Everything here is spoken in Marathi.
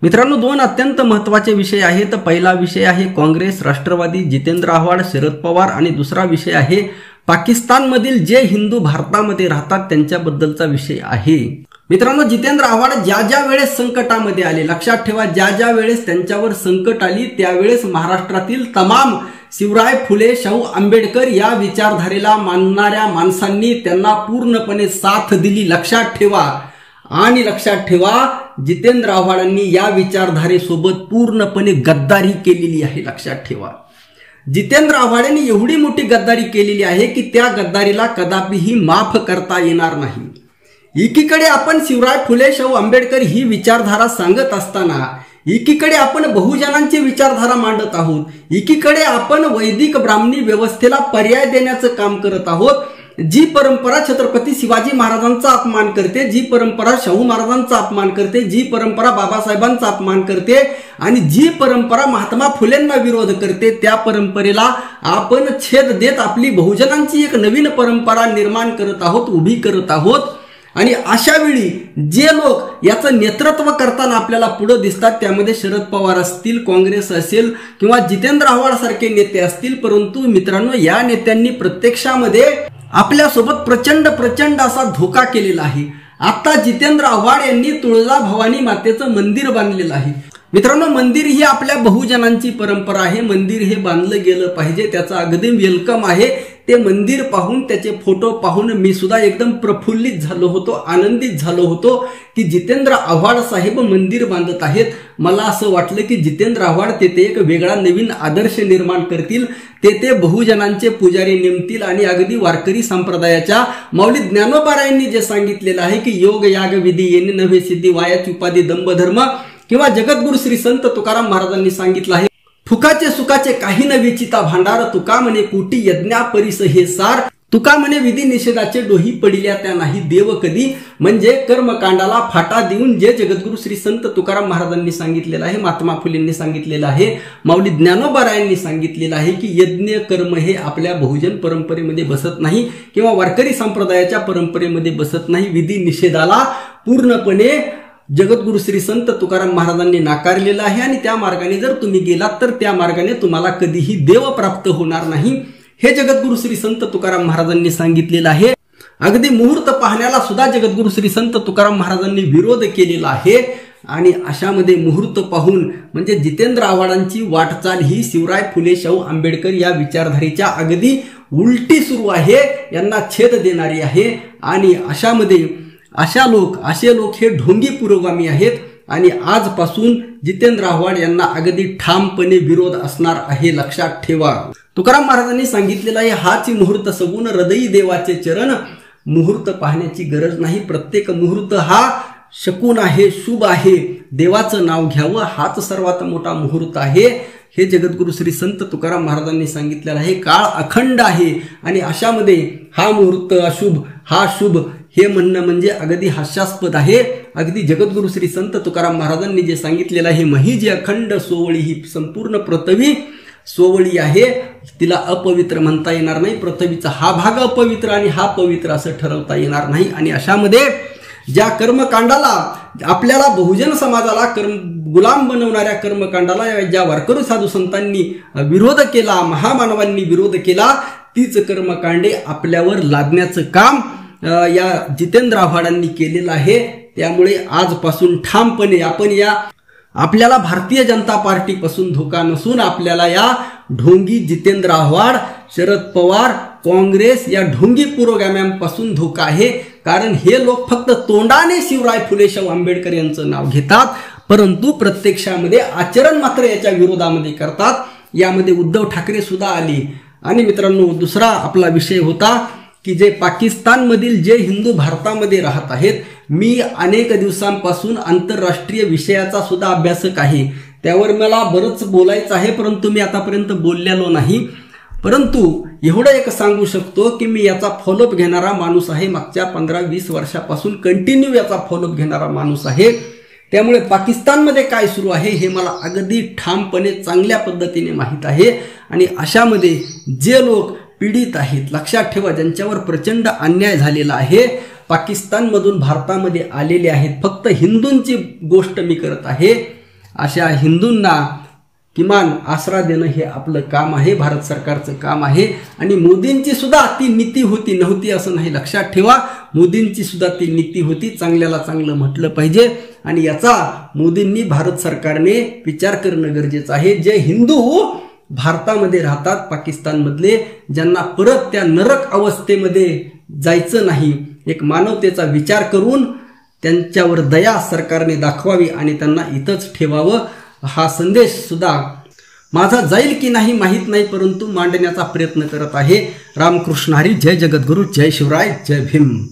मित्रांनो, दोन अत्यंत महत्त्वाचे विषय आहेत. पहिला विषय आहे काँग्रेस, राष्ट्रवादी, जितेंद्र आव्हाड, शरद पवार आणि दुसरा विषय आहे पाकिस्तानमधील जे हिंदू भारतामध्ये राहतात त्यांच्याबद्दलचा विषय आहे. मित्रांनो, जितेंद्र आव्हाड ज्या ज्या वेळेस संकटामध्ये आले, लक्षात ठेवा, ज्या ज्या वेळेस त्यांच्यावर संकट आली त्यावेळेस महाराष्ट्रातील तमाम शिवराय फुले शाहू आंबेडकर या विचारधारेला मानणाऱ्या माणसांनी त्यांना पूर्णपणे साथ दिली. लक्षात ठेवा. आणि लक्षात ठेवा, जितेंद्र आव्हाडांनी या विचारधारेसोबत पूर्णपणे गद्दारी केलेली आहे. लक्षात ठेवा, जितेंद्र आव्हाडांनी एवढी मोठी गद्दारी केलेली आहे की त्या गद्दारीला कदापिही माफ करता येणार नाही. एकीकडे आपण शिवराय फुले शाहू आंबेडकर ही विचारधारा सांगत असताना एकीकडे आपण बहुजनांची विचारधारा मांडत आहोत, एकीकडे आपण वैदिक ब्राह्मणी व्यवस्थेला पर्याय देण्याचं काम करत आहोत. जी परंपरा छत्रपती शिवाजी महाराजांचा अपमान करते, जी परंपरा शाहू महाराजांचा अपमान करते, जी परंपरा बाबासाहेबांचा अपमान करते आणि जी परंपरा महात्मा फुलेंना विरोध करते, त्या परंपरेला आपण छेद देत आपली बहुजनांची एक नवीन परंपरा निर्माण करत आहोत, उभी करत आहोत. आणि अशा वेळी जे लोक याचं नेतृत्व करताना आपल्याला पुढे दिसतात त्यामध्ये शरद पवार असतील, काँग्रेस असेल किंवा जितेंद्र आव्हाड सारखे नेते असतील. परंतु मित्रांनो, या नेत्यांनी प्रत्यक्षामध्ये आपल्यासोबत प्रचंड असा धोका केलेला आहे. आता जितेंद्र आव्हाड यांनी तुळजाभवानी मातेचं मंदिर बांधलेलं आहे. मित्रांनो, मंदिर ही आपल्या बहुजनांची परंपरा आहे. मंदिर हे बांधलं गेलं पाहिजे, त्याचं अगदी वेलकम आहे. ते मंदिर पाहून, त्याचे फोटो पाहून मी सुद्धा एकदम प्रफुल्लित झालो होतो, आनंदित झालो होतो की जितेंद्र आव्हाड साहेब मंदिर बांधत आहेत. मला असं वाटलं की जितेंद्र आव्हाड तेथे एक वेगळा नवीन आदर्श निर्माण करतील, तेथे बहुजनांचे पुजारी नेमतील आणि अगदी वारकरी संप्रदायाच्या माऊली ज्ञानोबारायांनी जे सांगितलेलं आहे की योग याग विधी येणे नव्हे सिद्धी वायाची उपाधी दंभधर्म, किंवा जगद्गुरु श्री संत तुकाराम महाराजांनी सांगितलं आहे, फुकाचे सुखाचे काही न विचिता भांडार, तुका म्हणे कोटी यज्ञा परिस हे सार, तुका म्हणे विधी निषेधाचे डोही पडिल्या त्या नाही देव कधी. म्हणजे कर्मकांडाला फाटा देऊन जे जगद्गुरु श्री संत तुकाराम महाराजांनी सांगितलेलं आहे, महात्मा फुलेंनी सांगितलेलं आहे, माऊली ज्ञानोबारायांनी सांगितलेलं आहे की यज्ञ कर्म हे आपल्या बहुजन परंपरेमध्ये बसत नाही किंवा वारकरी संप्रदायाच्या परंपरेमध्ये बसत नाही. विधी निषेधाला पूर्णपणे जगद्गुरु श्री संत तुकाराम महाराजांनी नाकारलेलं आहे आणि त्या मार्गाने जर तुम्ही गेलात तर त्या मार्गाने तुम्हाला कधीही देव प्राप्त होणार नाही, हे जगद्गुरु श्री संत तुकाराम महाराजांनी सांगितलेलं आहे. अगदी मुहूर्त पाहण्याला सुद्धा जगद्गुरु श्री संत तुकाराम महाराजांनी विरोध केलेला आहे. आणि अशामध्ये मुहूर्त पाहून म्हणजे जितेंद्र आव्हाडांची वाटचाल ही शिवराय फुले शाहू आंबेडकर या विचारधारेच्या अगदी उलटी सुरू आहे, यांना छेद देणारी आहे. आणि असे लोक हे ढोंगी पुरोगामी आहेत आणि आजपासून जितेंद्र आव्हाड यांना अगदी ठामपणे विरोध असणार आहे. लक्षात ठेवा, तुकाराम महाराजांनी सांगितलेलं आहे, हाच मुहूर्त सगुण हृदयी देवाचे चरण. मुहूर्त पाहण्याची गरज नाही, प्रत्येक मुहूर्त हा शकुन आहे, शुभ आहे, देवाचं नाव घ्यावं, हाच सर्वात मोठा मुहूर्त आहे, हे जगद्गुरु श्री संत तुकाराम महाराजांनी सांगितलेलं आहे. काळ अखंड आहे आणि अशामध्ये हा मुहूर्त अशुभ, हा शुभ हे म्हणणं म्हणजे अगदी हास्यास्पद आहे. अगदी जगद्गुरु श्री संत तुकाराम महाराजांनी जे सांगितलेलं आहे, मही जी अखंड सोवळी ही संपूर्ण पृथ्वी सोवळी आहे, तिला अपवित्र म्हणता येणार नाही. पृथ्वीचा हा भाग अपवित्र आणि हा पवित्र असं ठरवता येणार नाही. आणि अशामध्ये ज्या कर्मकांडाला आपल्याला बहुजन समाजाला गुलाम बनवणाऱ्या कर्मकांडाला ज्या वारकरी साधू संतांनी विरोध केला, महामानवांनी विरोध केला, तीच कर्मकांडे आपल्यावर लादण्याचं काम या जितेंद्र आव्हाडांनी केलेलं आहे. त्यामुळे आजपासून ठामपणे आपण आपल्याला भारतीय जनता पार्टीपासून धोका नसून आपल्याला या ढोंगी जितेंद्र आव्हाड, शरद पवार, काँग्रेस या ढोंगी पुरोगाम्यांपासून धोका आहे. कारण हे लोक फक्त तोंडाने शिवराय फुले शाहू आंबेडकर यांचं नाव घेतात, परंतु प्रत्यक्षामध्ये आचरण मात्र याच्या विरोधामध्ये करतात. यामध्ये उद्धव ठाकरे सुद्धा आले. आणि मित्रांनो, दुसरा आपला विषय होता की जे पाकिस्तानमधील जे हिंदू भारतामध्ये राहत आहेत. मी अनेक दिवसांपासून आंतरराष्ट्रीय विषयाचा सुद्धा अभ्यासक आहे, त्यावर मला बरंच बोलायचं आहे, परंतु मी आतापर्यंत बोललेलो नाही. परंतु एवढं एक सांगू शकतो की मी याचा फॉलोअप घेणारा माणूस आहे. मागच्या 15-20 वर्षापासून कंटिन्यू याचा फॉलोअप घेणारा माणूस आहे. त्यामुळे पाकिस्तानमध्ये काय सुरू आहे हे मला अगदी ठामपणे चांगल्या पद्धतीने माहीत आहे. आणि अशामध्ये जे लोक पीडित आहेत, लक्षात ठेवा, ज्यांच्यावर प्रचंड अन्याय झालेला आहे, पाकिस्तानमधून भारतामध्ये आलेले आहेत. फक्त हिंदूंची गोष्ट मी करत आहे. अशा हिंदूंना किमान आसरा देणं हे आपलं काम आहे, भारत सरकारचं काम आहे. आणि मोदींची सुद्धा ती नीती होती, नव्हती असं नाही, लक्षात ठेवा. मोदींची सुद्धा ती नीती होती. चांगल्याला चांगलं म्हटलं पाहिजे आणि याचा मोदींनी, भारत सरकारने विचार करणं गरजेचं आहे. जे हिंदू भारतामध्ये राहतात, पाकिस्तानमधले, ज्यांना परत त्या नरक अवस्थेमध्ये जायचं नाही, एक मानवतेचा विचार करून त्यांच्यावर दया सरकारने दाखवावी आणि त्यांना इथंच ठेवावं. हा संदेश सुद्धा माझा जाईल की नाही माहीत नाही, परंतु मांडण्याचा प्रयत्न करत आहे. रामकृष्ण हरी. जय जगद्गुरु, जय शिवराय, जय भीम.